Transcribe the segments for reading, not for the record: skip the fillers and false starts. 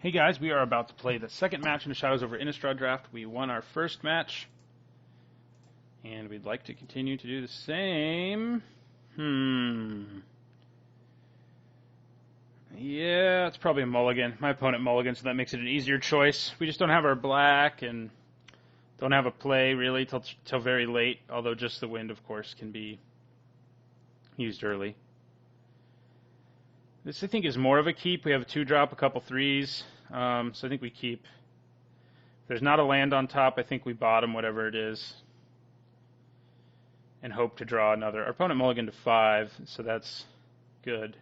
Hey guys, we are about to play the second match in the Shadows over Innistrad draft. We won our first match, and we'd like to continue to do the same. Yeah, it's probably a mulligan. My opponent mulligan, so that makes it an easier choice. We just don't have our black, and don't have a play, really, till very late, although just the wind, of course, can be used early. This, I think, is more of a keep. We have a 2-drop, a couple 3s, so I think we keep. If there's not a land on top, I think we bottom whatever it is and hope to draw another. Our opponent mulliganed to 5, so that's good.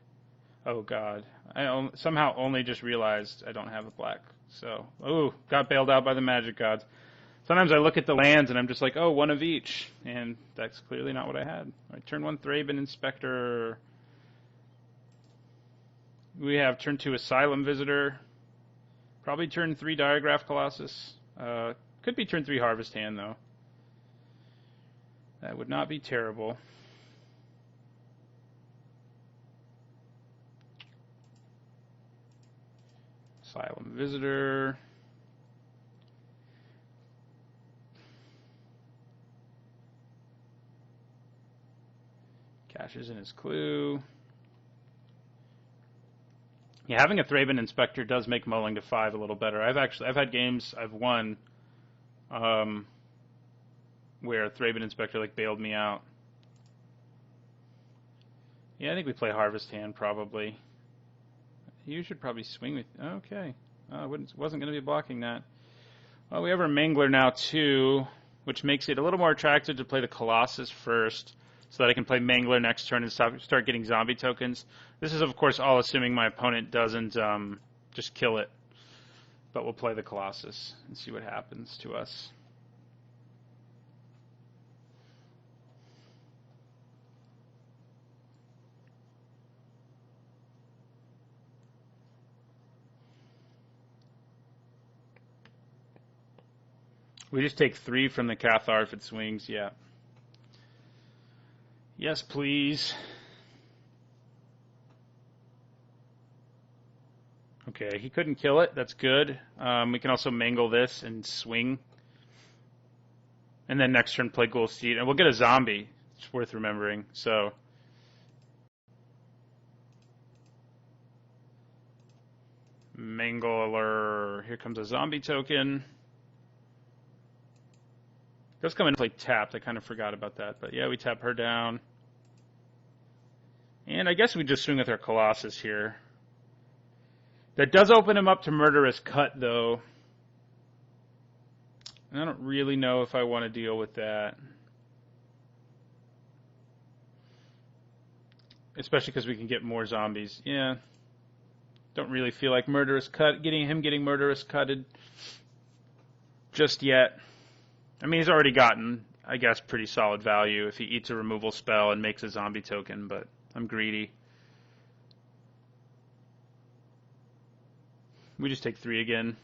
Oh, God. I somehow only just realized I don't have a black. So, got bailed out by the magic gods. Sometimes I look at the lands and I'm just like, oh, one of each. And that's clearly not what I had. All right, turn 1, Thraben Inspector. We have turn 2 Asylum Visitor. Probably turn 3 Diregraph Colossus. Could be turn 3 Harvest Hand, though. That would not be terrible. Asylum Visitor. Cashes in his clue. Yeah, having a Thraben Inspector does make mulling to 5 a little better. I've had games I've won where Thraben Inspector bailed me out. Yeah, I think we play Harvest Hand probably. You should probably swing with. Okay, wasn't going to be blocking that. Well, we have our Mangler now too, which makes it a little more attractive to play the Colossus first, so that I can play Mangler next turn and start getting zombie tokens. This is, of course, all assuming my opponent doesn't just kill it. But we'll play the Colossus and see what happens to us. We just take 3 from the Cathar if it swings, yeah. Yes, please. Okay, he couldn't kill it. That's good. We can also mangle this and swing. And then next turn play Ghoul Steed. And we'll get a zombie. It's worth remembering. So Mangler. Here comes a zombie token. Does come in and play tapped. I kind of forgot about that. But yeah, we tap her down. And I guess we just swing with our Colossus here. That does open him up to Murderous Cut, though. And I don't really know if I want to deal with that. Especially because we can get more zombies. Yeah. Don't really feel like Murderous Cut, getting Murderous Cutted just yet. I mean, he's already gotten, I guess, pretty solid value if he eats a removal spell and makes a zombie token, but I'm greedy. We just take 3 again.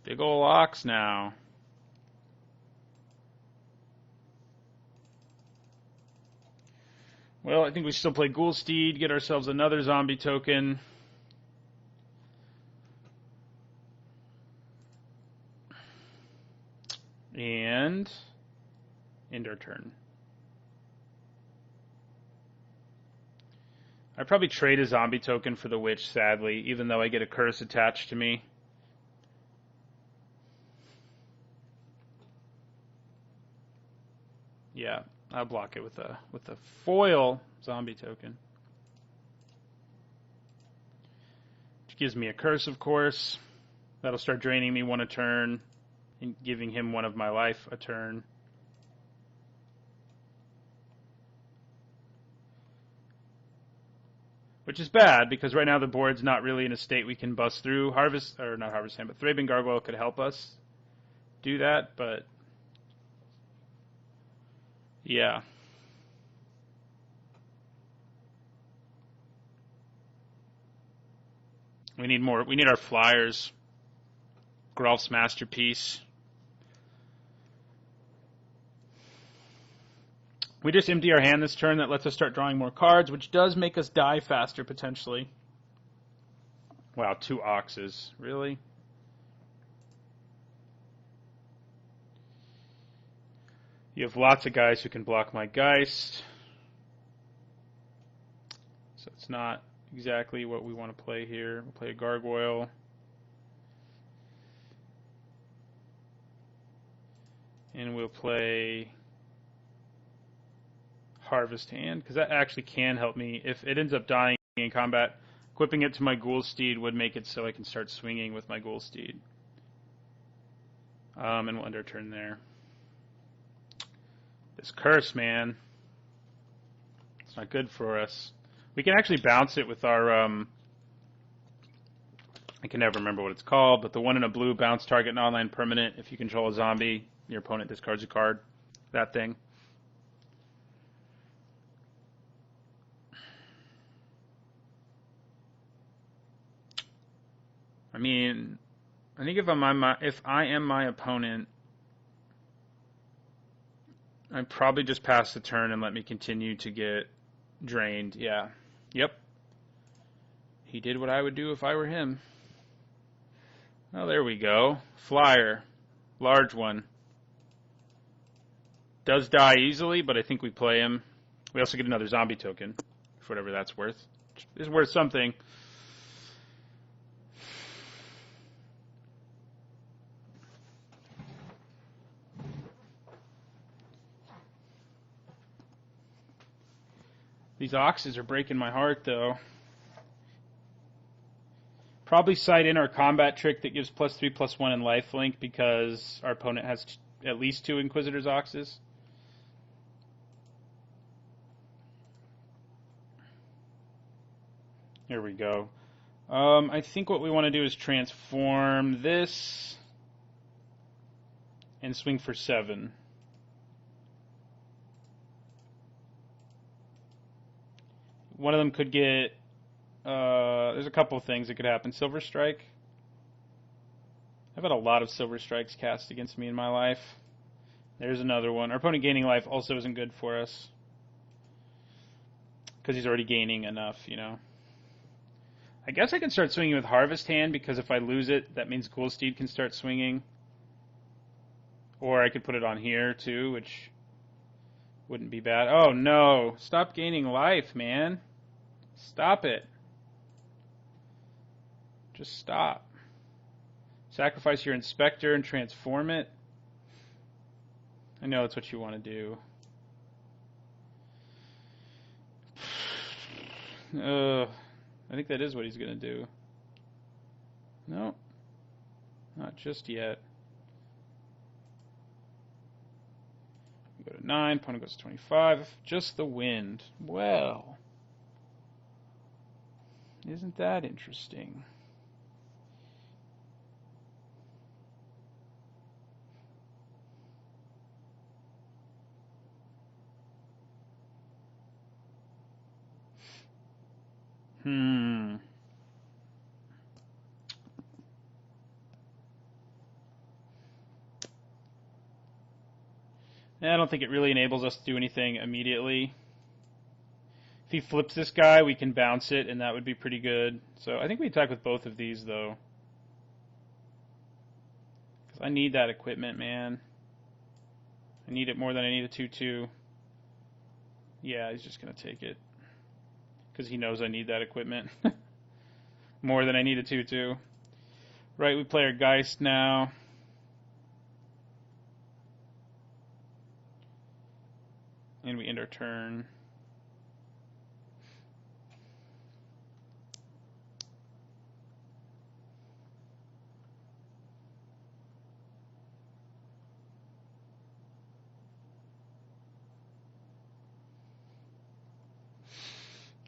Big ol' ox now. Well, I think we still play Ghoul Steed, get ourselves another zombie token. And end our turn. I'd probably trade a zombie token for the Witch, sadly, even though I get a curse attached to me. Yeah, I'll block it with a foil zombie token. Which gives me a curse, of course. That'll start draining me 1 a turn and giving him 1 of my life a turn. Which is bad, because right now the board's not really in a state we can bust through. Not Harvest Hand, but Thraben Gargoyle could help us do that, but yeah. We need more. We need our flyers. Grolf's Masterpiece. We just empty our hand this turn. That lets us start drawing more cards, which does make us die faster, potentially. Wow, 2 Oxes. Really? You have lots of guys who can block my Geist. So it's not exactly what we want to play here. We'll play a Gargoyle. And we'll play Harvest Hand, because that actually can help me. If it ends up dying in combat, equipping it to my Ghoul Steed would make it so I can start swinging with my Ghoul Steed. And we'll end our turn there. This curse, man. It's not good for us. We can actually bounce it with our, I can never remember what it's called, but the 1 in a blue, bounce target non-land permanent. If you control a zombie, your opponent discards a card. That thing. I mean, I think if I am my opponent, I'd probably just pass the turn and let me continue to get drained. Yeah. Yep. He did what I would do if I were him. Oh, there we go. Flyer. Large one. Does die easily, but I think we play him. We also get another zombie token, for whatever that's worth. It's worth something. These Oxes are breaking my heart, though. Probably side in our combat trick that gives +3/+1 in lifelink, because our opponent has at least 2 Inquisitor's Oxes. Here we go. I think what we want to do is transform this and swing for 7. One of them could get, there's a couple of things that could happen. Silver Strike. I've had a lot of Silver Strikes cast against me in my life. There's another one. Our opponent gaining life also isn't good for us, because he's already gaining enough, you know. I guess I can start swinging with Harvest Hand, because if I lose it, that means Ghoul Steed can start swinging. Or I could put it on here, too, which wouldn't be bad. Oh, no. Stop gaining life, man. Stop it. Just stop. Sacrifice your Inspector and transform it. I know that's what you want to do. I think that is what he's going to do. No. Not just yet. We go to 9. Opponent goes to 25. Just the wind. Well. Isn't that interesting? I don't think it really enables us to do anything immediately. If he flips this guy, we can bounce it, and that would be pretty good. So I think we attack with both of these, though. Because I need that equipment, man. I need it more than I need a 2/2. Yeah, he's just going to take it. Because he knows I need that equipment. More than I need a 2/2. Right, we play our Geist now. And we end our turn.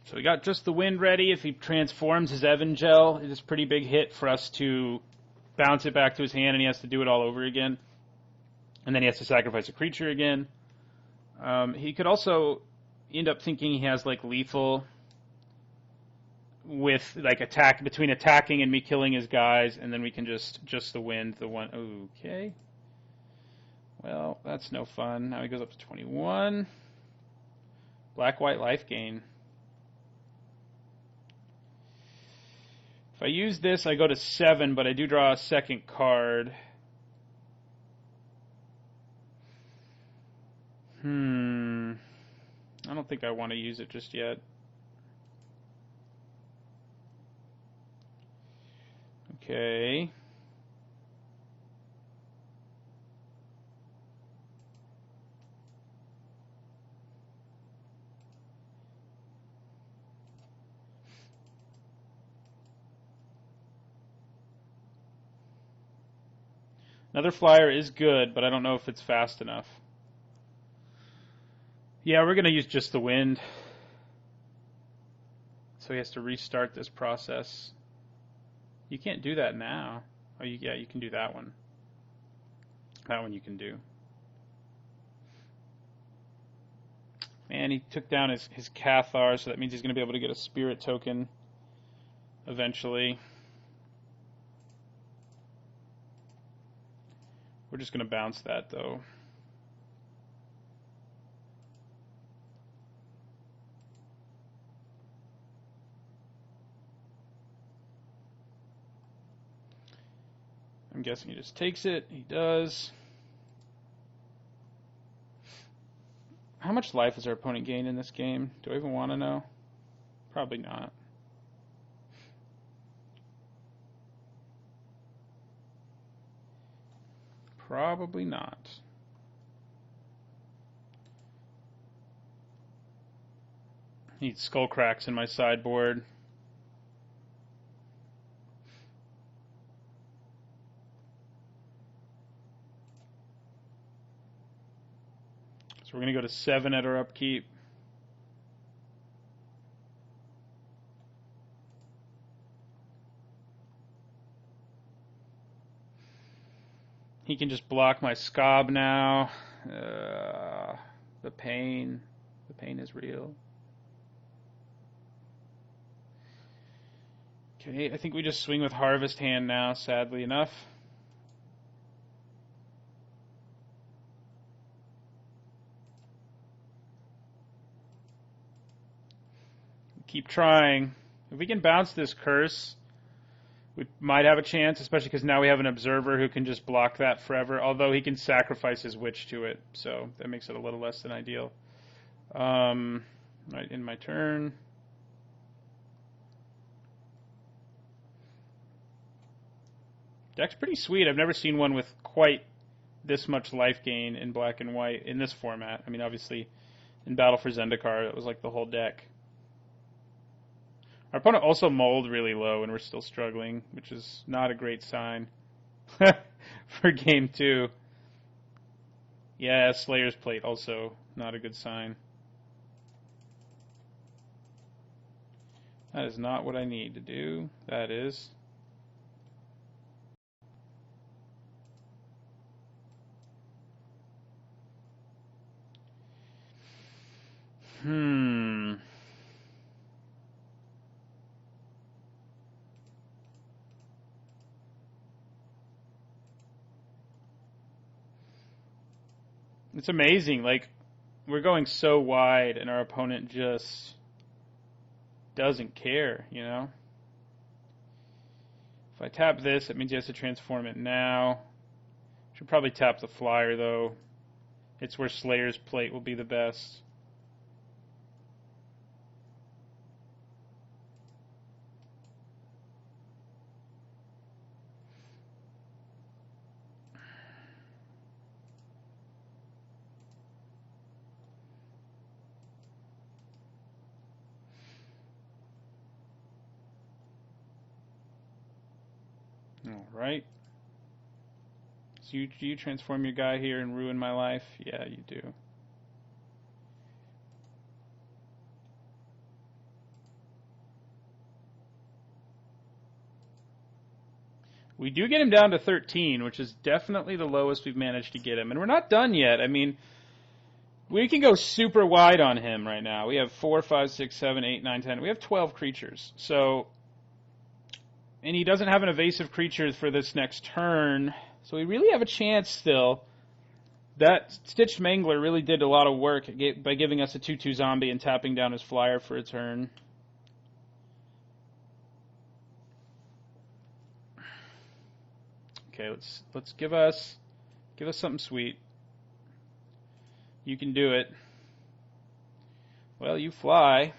So we got just the wind ready. If he transforms his Evangel, it is a pretty big hit for us to bounce it back to his hand, and he has to do it all over again. And then he has to sacrifice a creature again. He could also end up thinking he has like lethal with like attack between attacking and me killing his guys, and then we can just the wind the one. Okay. Well, that's no fun. Now he goes up to 21. Black-white life gain. If I use this, I go to 7, but I do draw a second card. I don't think I want to use it just yet. Okay. Another flyer is good, but I don't know if it's fast enough. Yeah, we're going to use just the wind. So he has to restart this process. You can't do that now. Oh, yeah, you can do that one. That one you can do. And he took down his Cathar, so that means he's going to be able to get a spirit token eventually. We're just going to bounce that, though. I'm guessing he just takes it. He does. How much life has our opponent gained in this game? Do I even want to know? Probably not. Probably not. Need skull cracks in my sideboard. So we're going to go to 7 at our upkeep. He can just block my Scob now. The pain. The pain is real. Okay, I think we just swing with Harvest Hand now, sadly enough. Keep trying. If we can bounce this curse, we might have a chance, especially because now we have an observer who can just block that forever, although he can sacrifice his witch to it, so that makes it a little less than ideal. Right, in my turn. Deck's pretty sweet. I've never seen one with quite this much life gain in black and white in this format. I mean, obviously, in Battle for Zendikar, it was like the whole deck. Our opponent also mulled really low, and we're still struggling, which is not a great sign for game 2. Yeah, Slayer's Plate also not a good sign. That is not what I need to do. That is. It's amazing. Like, we're going so wide, and our opponent just doesn't care, you know? If I tap this, it means he has to transform it now. Should probably tap the flyer, though. It's where Slayer's Plate will be the best. All right. So you transform your guy here and ruin my life? Yeah, you do. We do get him down to 13, which is definitely the lowest we've managed to get him. And we're not done yet. I mean, we can go super wide on him right now. We have 4, 5, 6, 7, 8, 9, 10. We have 12 creatures. So, and he doesn't have an evasive creature for this next turn. So we really have a chance still That Stitched Mangler really did a lot of work by giving us a 2/2 zombie and tapping down his flyer for a turn. Okay, let's give us something sweet. You can do it. Well, you fly.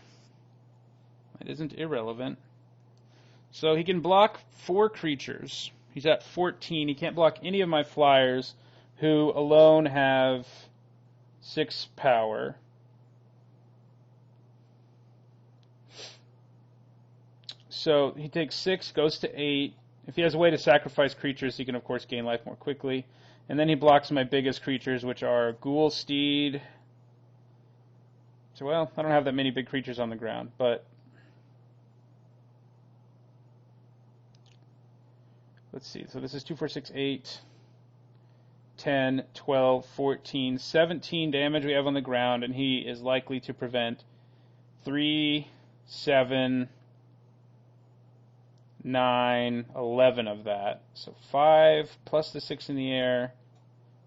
That isn't irrelevant. So he can block 4 creatures. He's at 14. He can't block any of my flyers, who alone have 6 power. So he takes 6, goes to 8. If he has a way to sacrifice creatures, he can, of course, gain life more quickly. And then he blocks my biggest creatures, which are Ghoul Steed. So, well, I don't have that many big creatures on the ground, but let's see. So this is 2, 4, 6, 8, 10, 12, 14, 17 damage we have on the ground, and he is likely to prevent 3, 7, 9, 11 of that. So 5 plus the 6 in the air.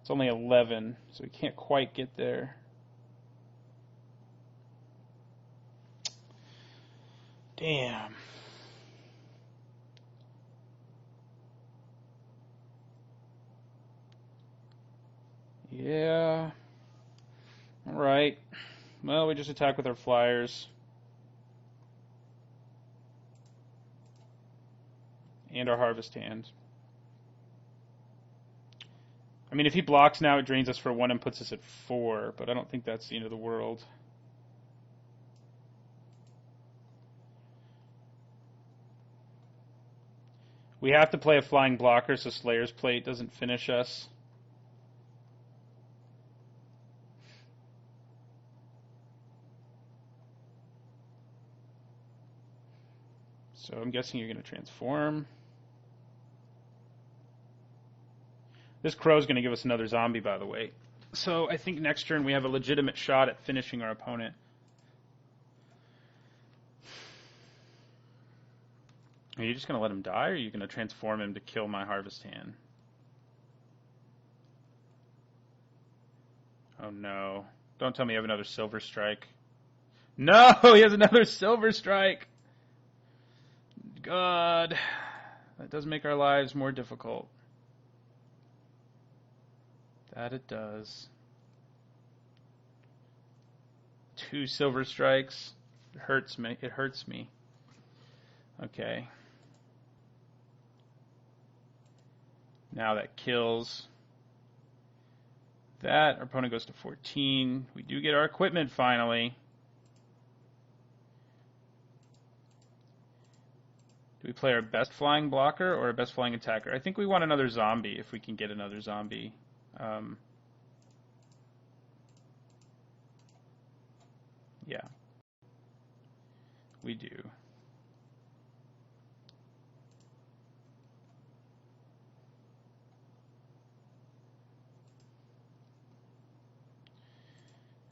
It's only 11, so we can't quite get there. Damn. Yeah. Alright. Well, we just attack with our flyers. And our Harvest Hand. I mean, if he blocks now, it drains us for 1 and puts us at 4, but I don't think that's the end of the world. We have to play a flying blocker so Slayer's Plate doesn't finish us. So I'm guessing you're going to transform. This Crow's going to give us another zombie, by the way. So I think next turn we have a legitimate shot at finishing our opponent. Are you just going to let him die, or are you going to transform him to kill my Harvest Hand? Oh no. Don't tell me you have another Silver Strike. No! He has another Silver Strike! God. That does make our lives more difficult. That it does. 2 Silver Strikes. It hurts me. It hurts me. Okay. Now that kills. That, our opponent goes to 14. We do get our equipment finally. Do we play our best flying blocker or our best flying attacker? I think we want another zombie if we can get another zombie. Yeah. We do.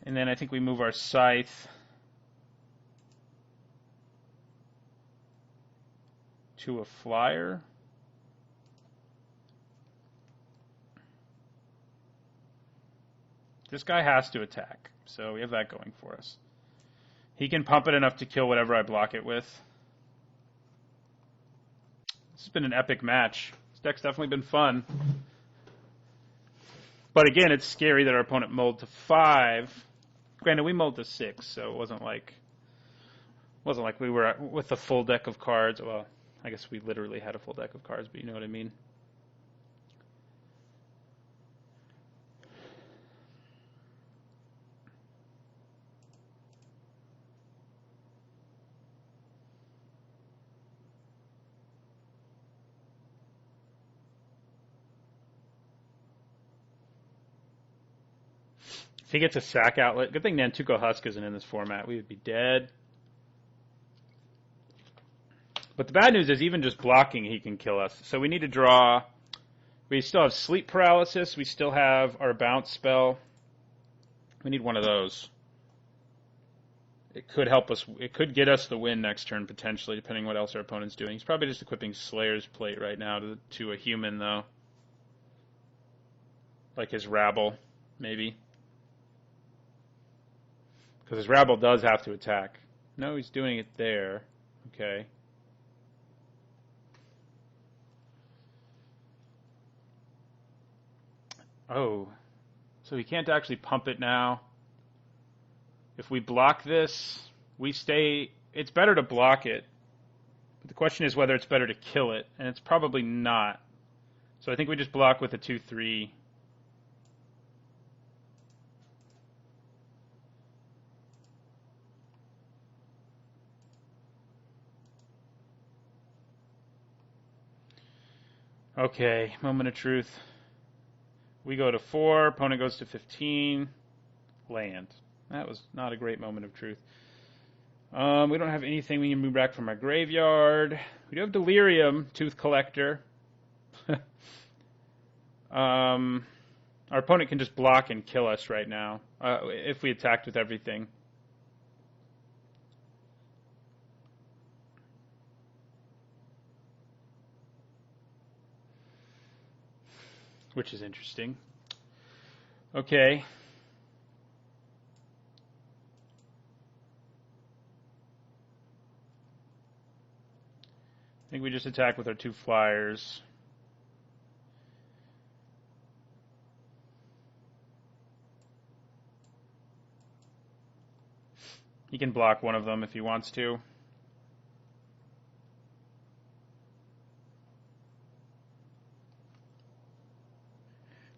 And then I think we move our Scythe to a flyer. This guy has to attack, so we have that going for us. He can pump it enough to kill whatever I block it with. This has been an epic match. This deck's definitely been fun. But again, it's scary that our opponent mulled to 5. Granted, we mulled to 6, so it wasn't like we were with a full deck of cards. Well, I guess we literally had a full deck of cards, but you know what I mean. If he gets a sack outlet, good thing Nantuko Husk isn't in this format. We would be dead. But the bad news is even just blocking, he can kill us. So we need to draw. We still have Sleep Paralysis. We still have our Bounce spell. We need one of those. It could help us. It could get us the win next turn, potentially, depending on what else our opponent's doing. He's probably just equipping Slayer's Plate right now to a human, though. Like his Rabble. maybe. Because his rabble does have to attack. No, he's doing it there. Okay. Oh, so he can't actually pump it now. If we block this, we stay... It's better to block it. But the question is whether it's better to kill it, and it's probably not. So I think we just block with a 2-3. Okay, moment of truth. We go to 4, opponent goes to 15. Land. That was not a great moment of truth. We don't have anything we can move back from our graveyard. We do have Delirium, Tooth Collector. Our opponent can just block and kill us right now if we attacked with everything. Which is interesting. Okay. I think we just attack with our 2 flyers. He can block one of them if he wants to.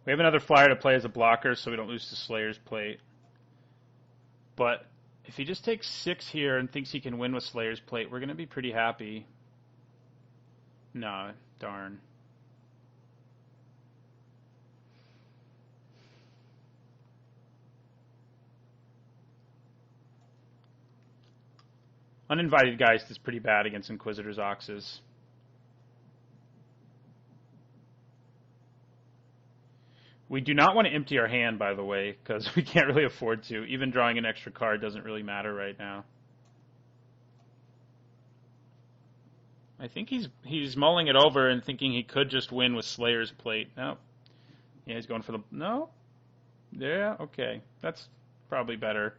We have another flyer to play as a blocker so we don't lose to Slayer's Plate. But if he just takes 6 here and thinks he can win with Slayer's Plate, we're going to be pretty happy. No, darn. Uninvited Geist is pretty bad against Inquisitor's Oxes. We do not want to empty our hand, by the way, because we can't really afford to. Even drawing an extra card doesn't really matter right now. I think he's mulling it over and thinking he could just win with Slayer's Plate. No. Yeah, he's going for the... No? Yeah, okay. That's probably better.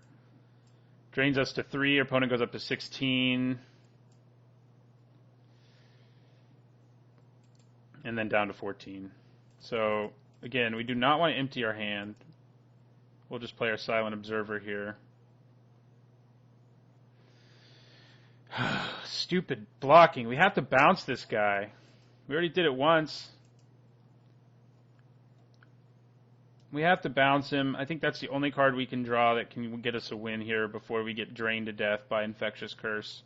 Drains us to 3. Our opponent goes up to 16. And then down to 14. So... Again, we do not want to empty our hand. We'll just play our Silent Observer here. Stupid blocking. We have to bounce this guy. We already did it once. We have to bounce him. I think that's the only card we can draw that can get us a win here before we get drained to death by Infectious Curse.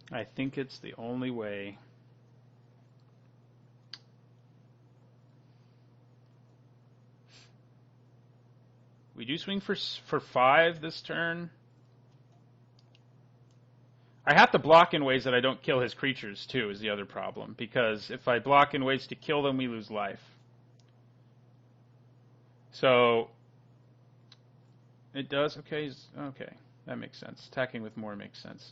I think it's the only way. We do swing for 5 this turn. I have to block in ways that I don't kill his creatures, too, is the other problem. Because if I block in ways to kill them, we lose life. So, it does? Okay, okay. That makes sense. Attacking with more makes sense.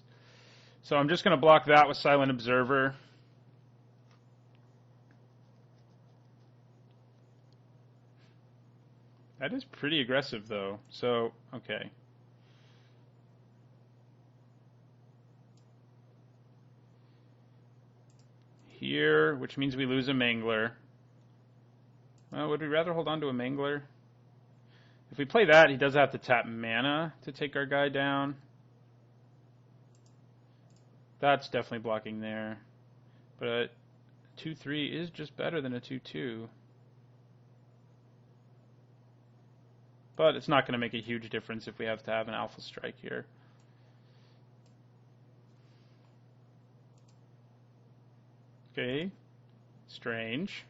So I'm just going to block that with Silent Observer. That is pretty aggressive, though. So, okay. Here, which means we lose a Mangler. Well, would we rather hold on to a Mangler? If we play that, he does have to tap mana to take our guy down. That's definitely blocking there. But a 2-3 is just better than a 2-2. But it's not going to make a huge difference if we have to have an Alpha Strike here. Okay. Strange.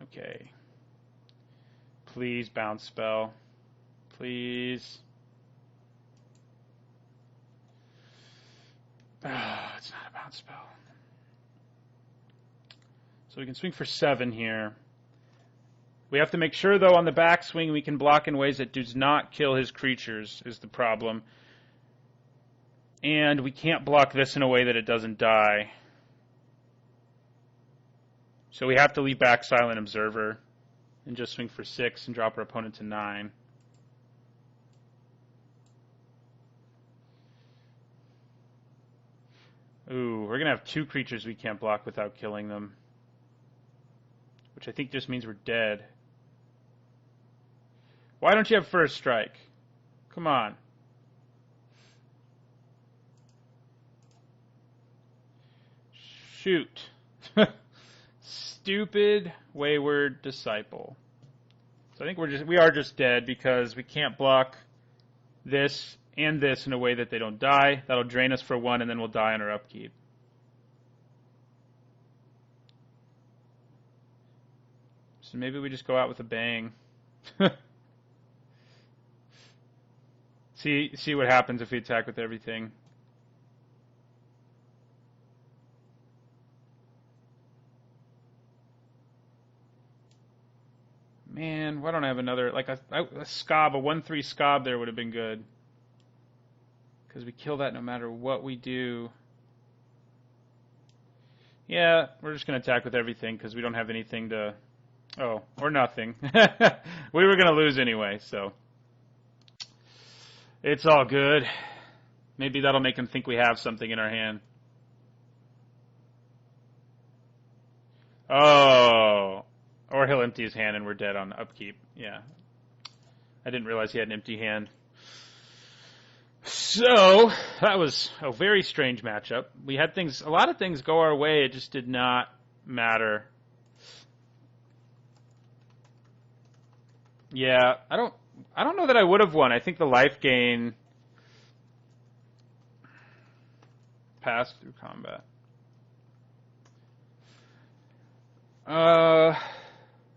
Okay. Please bounce spell. Please. It's not a bounce spell. So we can swing for 7 here. We have to make sure, though, on the backswing we can block in ways that does not kill his creatures, is the problem. And we can't block this in a way that it doesn't die. So we have to leave back Silent Observer and just swing for 6 and drop our opponent to 9. Ooh, we're going to have 2 creatures we can't block without killing them. Which I think just means we're dead. Why don't you have first strike? Come on. Shoot. Stupid, wayward disciple. So I think we are just dead because we can't block this and this in a way that they don't die. That'll drain us for 1, and then we'll die on our upkeep. So maybe we just go out with a bang. See what happens if we attack with everything. Man, why don't I have another, like a Scob, a 1/3 Scob there would have been good. Because we kill that no matter what we do. Yeah, we're just going to attack with everything because we don't have anything to... Oh, or nothing. We were going to lose anyway, so... It's all good. Maybe that'll make him think we have something in our hand. Oh... Or he'll empty his hand and we're dead on upkeep. Yeah. I didn't realize he had an empty hand. So, that was a very strange matchup. We had a lot of things go our way. It just did not matter. Yeah, I don't know that I would have won. I think the life gain passed through combat.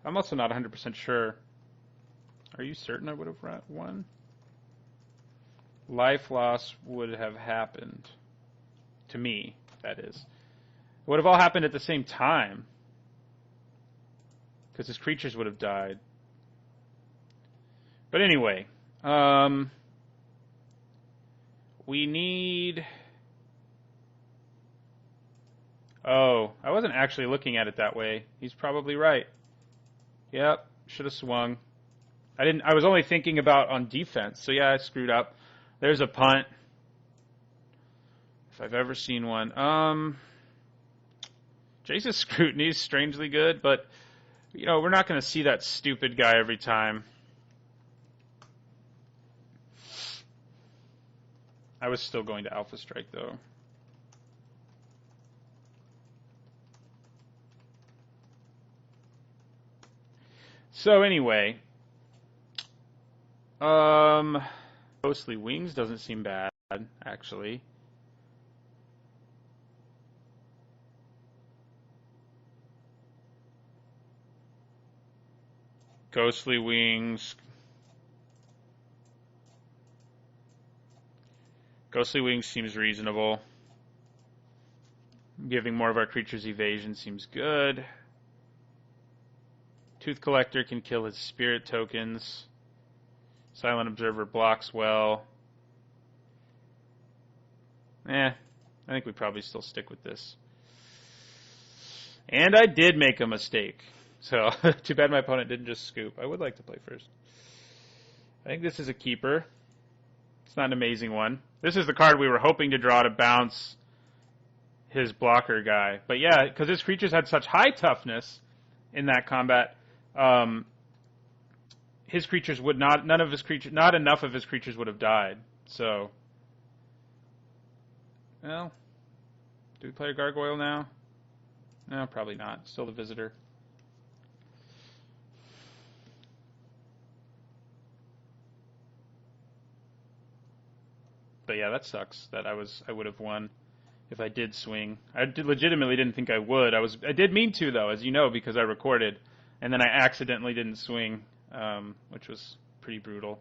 I'm also not 100% sure. Are you certain I would have won? Life loss would have happened. To me, that is. It would have all happened at the same time. Because his creatures would have died. But anyway. We need... Oh, I wasn't actually looking at it that way. He's probably right. Yep, should have swung. I was only thinking about on defense, so yeah, I screwed up. There's a punt. If I've ever seen one. Jace's Scrutiny is strangely good, but you know, we're not going to see that stupid guy every time. I was still going to Alpha Strike though. So anyway, Ghostly Wings doesn't seem bad, actually. Ghostly Wings. Ghostly Wings seems reasonable. Giving more of our creatures evasion seems good. Tooth Collector can kill his spirit tokens. Silent Observer blocks well. I think we probably still stick with this. And I did make a mistake. So, too bad my opponent didn't just scoop. I would like to play first. I think this is a keeper. It's not an amazing one. This is the card we were hoping to draw to bounce his blocker guy. But yeah, because his creatures had such high toughness in that combat, his creatures would not enough of his creatures would have died. So, well, do we play a Gargoyle now? No, probably not. Still the Visitor. But yeah, that sucks that I would have won if I did swing. Legitimately didn't think I would. I did mean to though, as you know, because I recorded. And then I accidentally didn't swing, which was pretty brutal.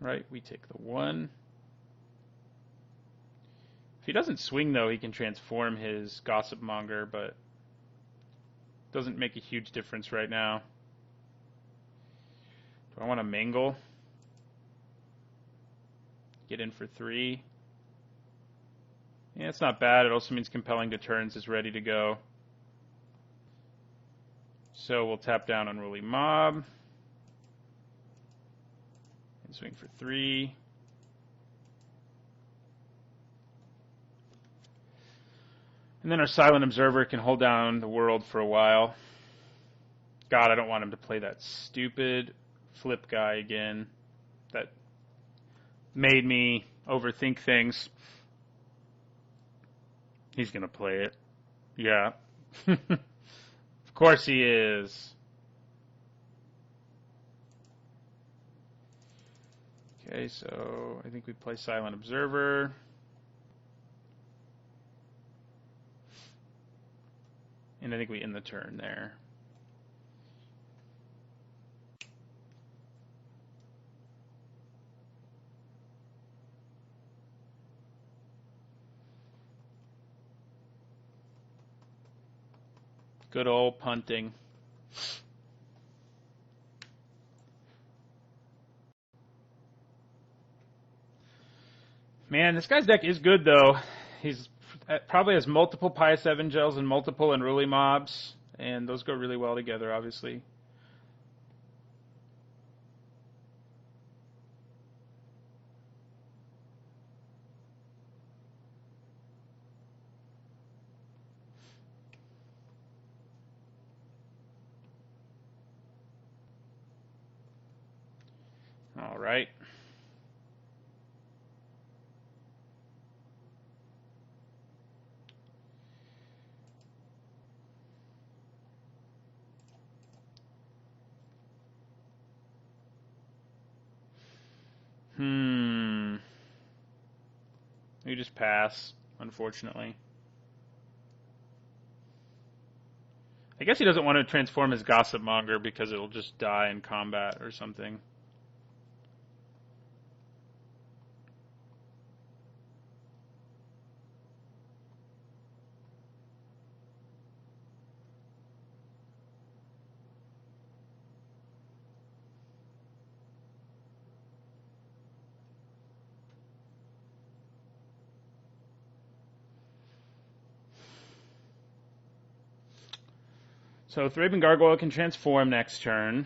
Right, we take the 1. If he doesn't swing, though, he can transform his Gossip Monger, but doesn't make a huge difference right now. Do I want to mangle? Get in for 3. Yeah, it's not bad. It also means Compelling Deterrence is ready to go. So we'll tap down Unruly Mob. And swing for 3. And then our Silent Observer can hold down the world for a while. God, I don't want him to play that stupid flip guy again. That made me overthink things. He's going to play it. Yeah. Of course he is. Okay, so I think we play Silent Observer. And I think we end the turn there. Good old punting. Man, this guy's deck is good, though. He's probably has multiple Pious Evangels and multiple Unruly Mobs, and those go really well together, obviously. All right. You just pass, unfortunately. I guess he doesn't want to transform his Gossip Monger because it'll just die in combat or something. So Thraben Gargoyle can transform next turn.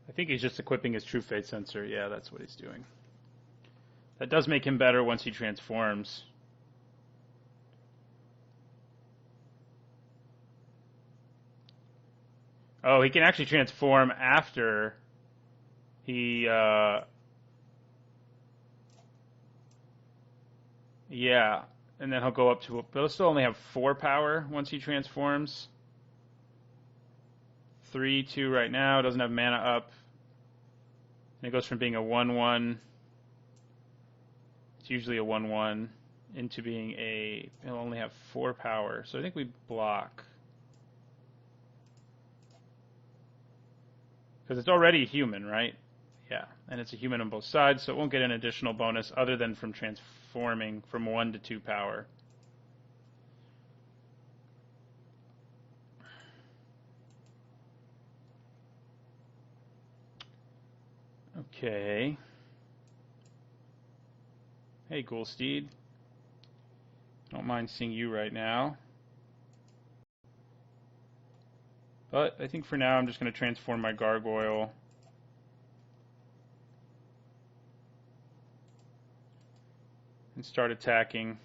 I think he's just equipping his True Fate Sensor. Yeah, that's what he's doing. That does make him better once he transforms. Oh, he can actually transform after he, yeah, and then he'll go up to, but he'll still only have 4 power once he transforms. 3/2 right now, doesn't have mana up. And it goes from being a 1/1, it's usually a 1/1, into being he'll only have 4 power. So I think we block. Because it's already a human, right? Yeah, and it's a human on both sides, so it won't get an additional bonus other than from transforming from 1 to 2 power. Okay. Hey, Ghoulsteed. Don't mind seeing you right now. But I think for now I'm just going to transform my Gargoyle. And start attacking.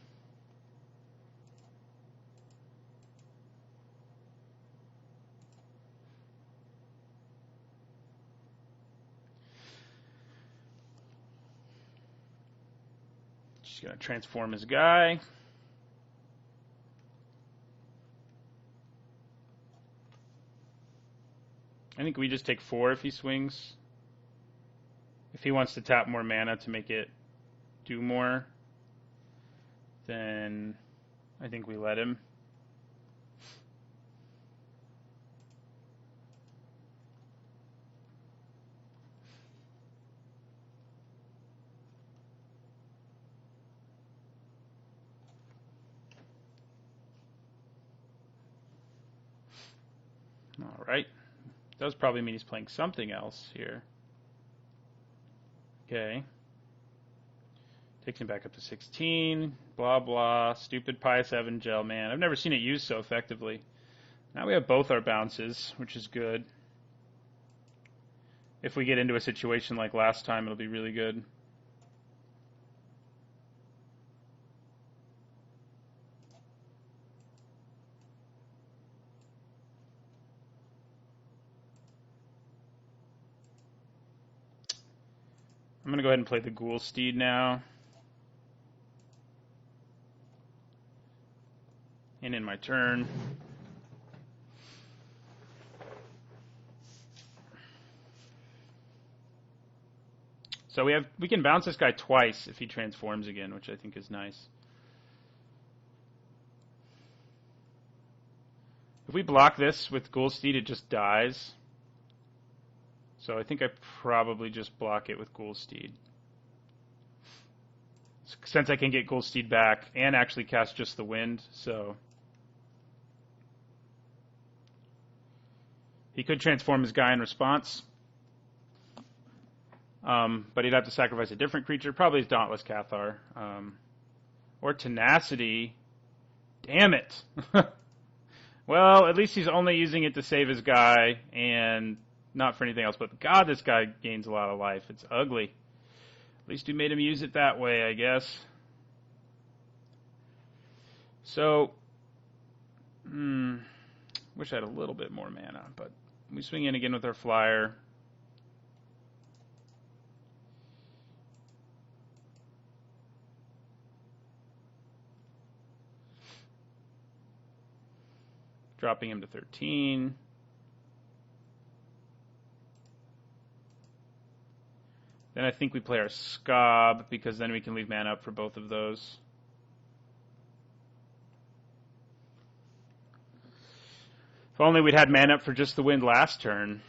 Just going to transform his guy. I think we just take 4 if he swings. If he wants to tap more mana to make it do more, then I think we let him. All right. Does probably mean he's playing something else here. Okay. Takes him back up to 16. Blah, blah. Stupid Pious Evangel, man. I've never seen it used so effectively. Now we have both our bounces, which is good. If we get into a situation like last time, it'll be really good. I'm going to go ahead and play the Ghoul Steed now. And in my turn. So we can bounce this guy twice if he transforms again, which I think is nice. If we block this with Ghoul Steed, it just dies. So I think I probably just block it with Ghoul Steed. Since I can get Ghoul Steed back and actually cast just the Wind, so... He could transform his guy in response. But he'd have to sacrifice a different creature. Probably his Dauntless Cathar. Or Tenacity. Damn it! Well, at least he's only using it to save his guy and not for anything else. But God, this guy gains a lot of life. It's ugly. At least we made him use it that way, I guess. So, wish I had a little bit more mana, but we swing in again with our flyer. Dropping him to 13. Then I think we play our Skob, because then we can leave mana up for both of those. If only we'd had mana up for just the Wind last turn.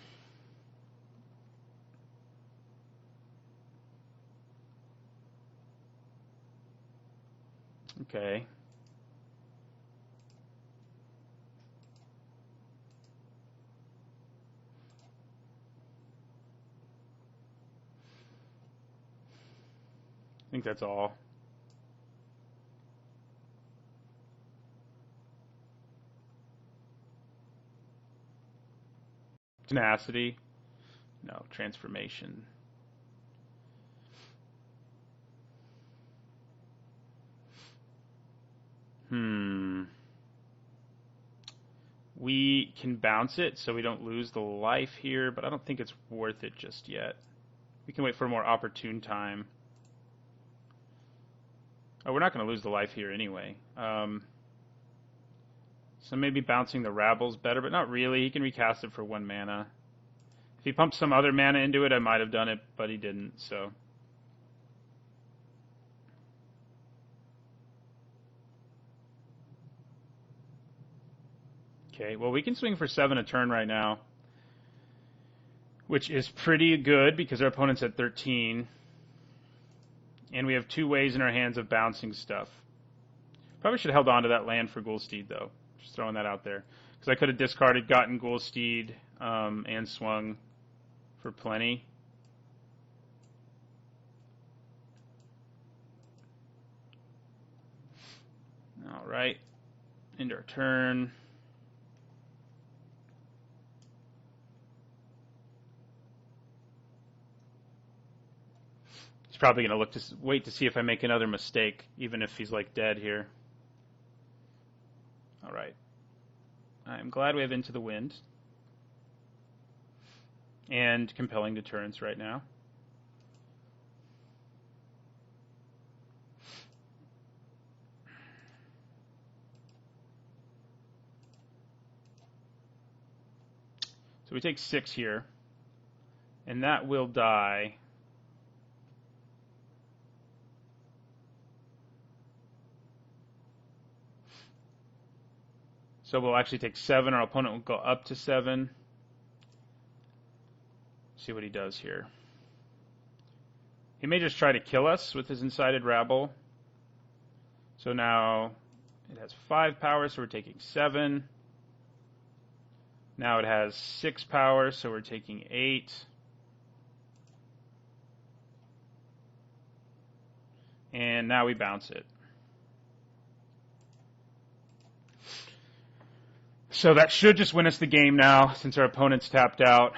Okay. I think that's all. Tenacity. No, transformation. We can bounce it so we don't lose the life here, but I don't think it's worth it just yet. We can wait for a more opportune time. Oh, we're not going to lose the life here anyway. So maybe bouncing the Rabble's better, but not really. He can recast it for 1 mana. If he pumped some other mana into it, I might have done it, but he didn't, so... Okay, well, we can swing for 7 a turn right now, which is pretty good because our opponent's at 13. And we have 2 ways in our hands of bouncing stuff. Probably should have held on to that land for Ghoul Steed, though. Just throwing that out there. Because I could have discarded, gotten Ghoul Steed, and swung for plenty. All right. End our turn. He's probably going to wait to see if I make another mistake, even if he's like dead here. All right. I'm glad we have Into the Wind and Compelling Deterrence right now. So we take 6 here, and that will die. So we'll actually take 7. Our opponent will go up to 7. See what he does here. He may just try to kill us with his Incited Rabble. So now it has 5 power, so we're taking 7. Now it has 6 power, so we're taking 8. And now we bounce it. So that should just win us the game now, since our opponent's tapped out.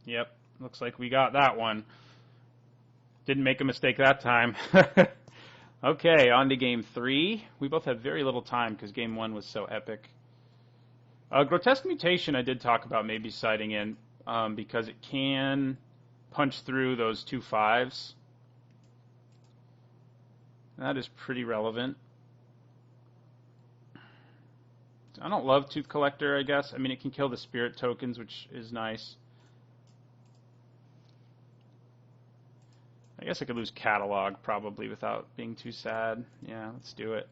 Yep, looks like we got that one. Didn't make a mistake that time. Okay, on to game 3. We both have very little time because game 1 was so epic. Grotesque Mutation I did talk about maybe siding in because it can punch through those 2 5s. That is pretty relevant. I don't love Tooth Collector, I guess. I mean, it can kill the spirit tokens, which is nice. I guess I could lose Catalog probably without being too sad. Yeah, let's do it.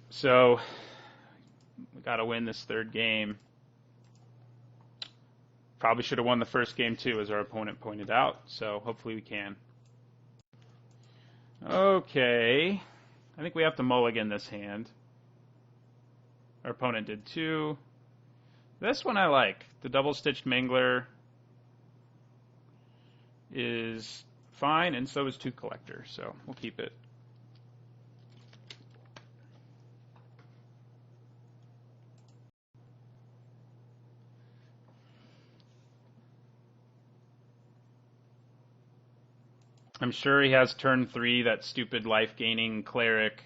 So, we got to win this third game. Probably should have won the first game too, as our opponent pointed out. So, hopefully we can. Okay. I think we have to mulligan this hand. Our opponent did too. This one I like. The double-stitched Mangler is fine, and so is Tooth Collector, so we'll keep it. I'm sure he has turn 3, that stupid life-gaining cleric.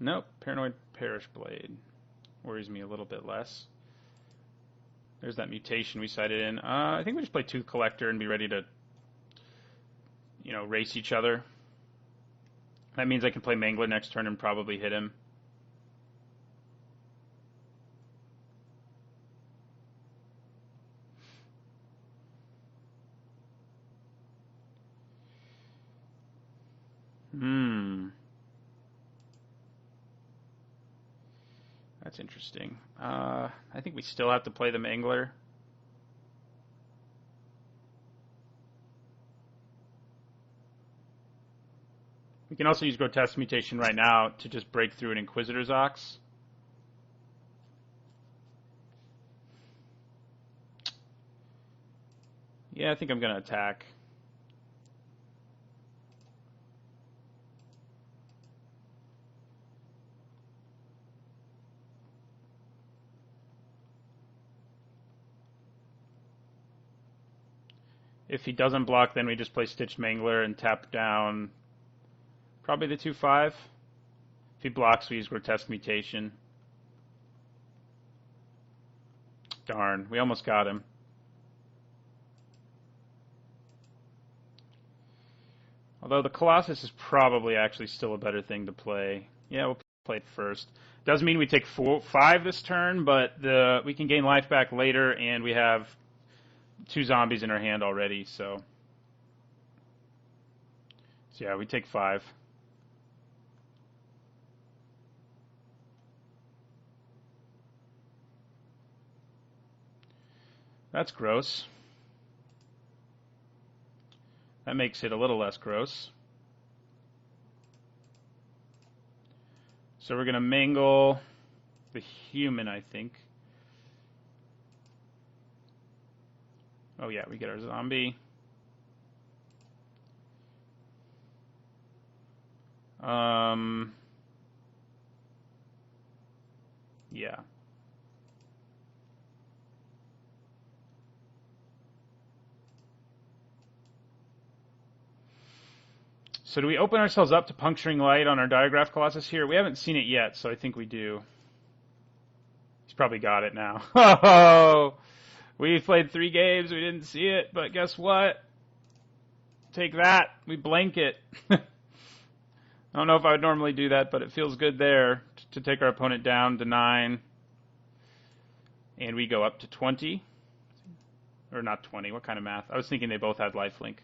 Nope, Paranoid Parish Blade. Worries me a little bit less. There's that mutation we cited in. I think we just play Tooth Collector and be ready to, race each other. That means I can play Mangler next turn and probably hit him. That's interesting. I think we still have to play the Mangler. We can also use Grotesque Mutation right now to just break through an Inquisitor's Ox. Yeah, I think I'm going to attack. If he doesn't block, then we just play Stitch Mangler and tap down probably the 2/5. If he blocks, we use Grotesque Mutation. Darn, we almost got him. Although the Colossus is probably actually still a better thing to play. Yeah, we'll play it first. Doesn't mean we take 5 this turn, but we can gain life back later, and we have 2 zombies in our hand already, so yeah, we take 5. That's gross. That makes it a little less gross. So we're going to mangle the human, I think. Oh yeah, we get our zombie. Yeah. So do we open ourselves up to Puncturing Light on our Diagraph Colossus here? We haven't seen it yet, so I think we do. He's probably got it now. Oh! We played 3 games, we didn't see it, but guess what? Take that. We blank it. I don't know if I would normally do that, but it feels good there to take our opponent down to 9. And we go up to 20. Or not 20, what kind of math? I was thinking they both had lifelink.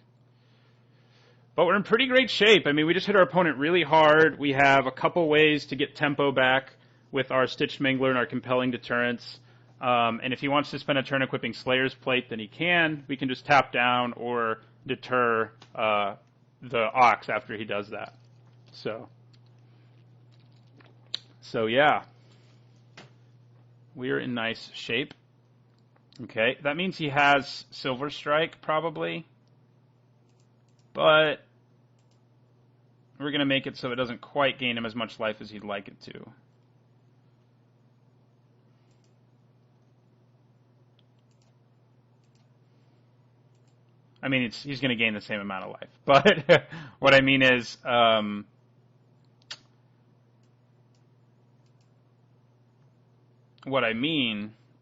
But we're in pretty great shape. I mean, we just hit our opponent really hard. We have a couple ways to get tempo back with our Stitched Mangler and our Compelling Deterrence. And if he wants to spend a turn equipping Slayer's Plate, then he can. We can just tap down or deter the Ox after he does that. So yeah. We're in nice shape. Okay, that means he has Silver Strike, probably. But we're going to make it so it doesn't quite gain him as much life as he'd like it to. I mean, he's going to gain the same amount of life. But what I mean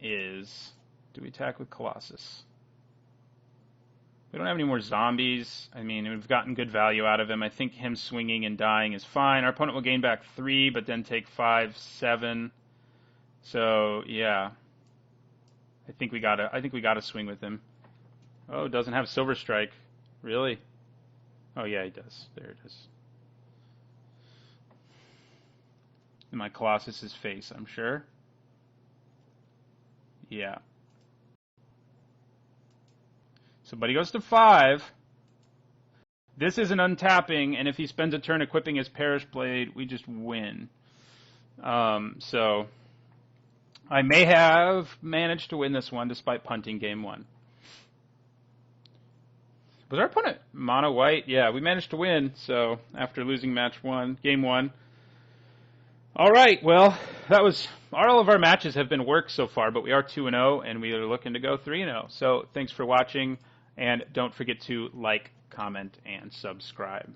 is, do we attack with Colossus? We don't have any more zombies. I mean, we've gotten good value out of him. I think him swinging and dying is fine. Our opponent will gain back 3, but then take 5, 7. So yeah, I think we gotta swing with him. Oh, doesn't have Silver Strike. Really? Oh yeah, he does. There it is. In my Colossus's face, I'm sure. Yeah. So, but he goes to 5. This is an untapping, and if he spends a turn equipping his Perish Blade, we just win. So, I may have managed to win this one despite punting game 1. Was our opponent mono white? Yeah, we managed to win. So, after losing game 1. All right, well, all of our matches have been worked so far, but we are 2-0, and we are looking to go 3-0. So, thanks for watching. And don't forget to like, comment, and subscribe.